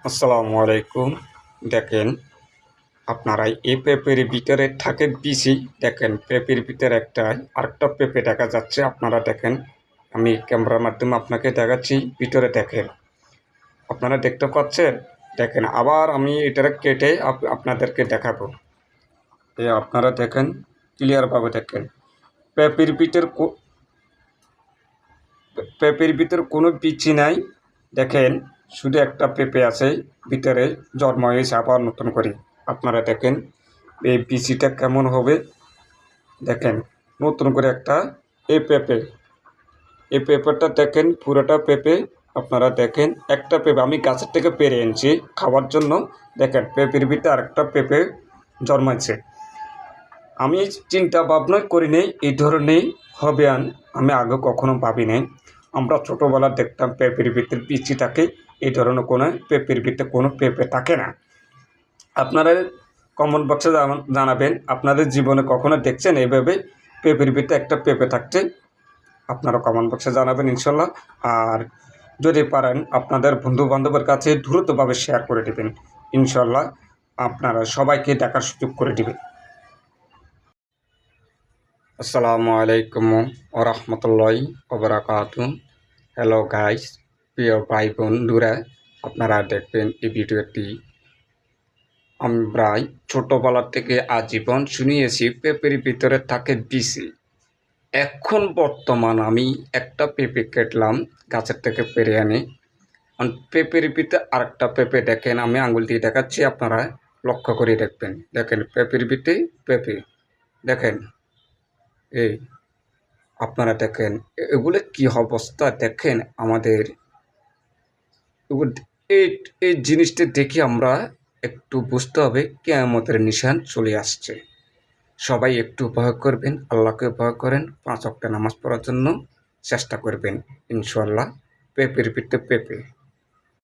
আসসালামু আলাইকুম। দেখেন, আপনারা এই পেঁপের ভিতরে থাকে বিচি। দেখেন, পেঁপের ভিতরে আরেকটা পেঁপে দেখা যাচ্ছে। আপনারা দেখেন, আমি ক্যামেরার মাধ্যমে আপনাকে দেখাচ্ছি। ভিতরে দেখেন, আপনারা দেখতে পাচ্ছেন। দেখেন, আবার আমি এটা কেটে আপনাদেরকে দেখাবো। আপনারা দেখেন, ক্লিয়ারভাবে দেখেন। পেঁপের ভিতর পেঁপের ভিতর কোনো বিচি নাই। দেখেন, শুধু একটা পেঁপে আছে ভিতরে, জন্ম হয়েছে আবার নতুন করে। আপনারা দেখেন এই বিচিটা কেমন হবে। দেখেন, নতুন করে একটা এই পেঁপেটা দেখেন, পুরোটা পেঁপে। আপনারা দেখেন, একটা পেঁপে আমি গাছের থেকে পেরে এনেছি খাওয়ার জন্য। দেখেন, পেঁপের ভিতরে আরেকটা পেঁপে জন্মাচ্ছে। আমি চিন্তা ভাবনা করি নেই এই ধরনের হবে। আমি আগে কখনো ভাবি নাই। আমরা ছোটোবেলা দেখতাম পেঁপের ভিতরে বিচি থাকে, এই ধরনের কোনো পেঁপের ভিতরে কোনো পেঁপে থাকে না। আপনারা কমেন্ট বক্সে জানাবেন, আপনাদের জীবনে কখনো দেখছেন এইভাবে পেঁপের ভিতরে একটা পেঁপে থাকছে? আপনারা কমেন্ট বক্সে জানাবেন ইনশাল্লাহ। আর যদি পারেন আপনাদের বন্ধুবান্ধবের কাছে দ্রুতভাবে শেয়ার করে দেবেন ইনশাল্লাহ। আপনারা সবাইকে দেখার সুযোগ করে দেবেন। আসসালামু আলাইকুম ওয়া রাহমাতুল্লাহি ওয়া বারাকাতুহু। হ্যালো গাইস, প্রিয় ভাই বন্ধুরা, আপনারা দেখবেন এই ভিডিওটি। আমরা ছোটোবেলা থেকে আজীবন শুনিয়েছি পেঁপের ভিতরে থাকে বিচি। এখন বর্তমান আমি একটা পেঁপে কেটলাম গাছের থেকে পেরে আনি। পেঁপের ভিতরে আরেকটা পেঁপে দেখেন, আমি আঙুল দিয়ে দেখাচ্ছি, আপনারা লক্ষ্য করে দেখবেন। দেখেন, পেঁপের ভিতরে পেঁপে দেখেন। এই আপনারা দেখেন, এগুলো কি অবস্থা দেখেন আমাদের। এই এই জিনিসটা দেখে আমরা একটু বুঝতে হবে কিয়ামতের নিশান চলে আসছে। সবাই একটু ভয় করবেন, আল্লাহকে ভয় করেন, 5 ওয়াক্ত নামাজ পড়ার জন্য চেষ্টা করবেন ইনশাআল্লাহ। পেঁপের ভিতরে পেঁপে।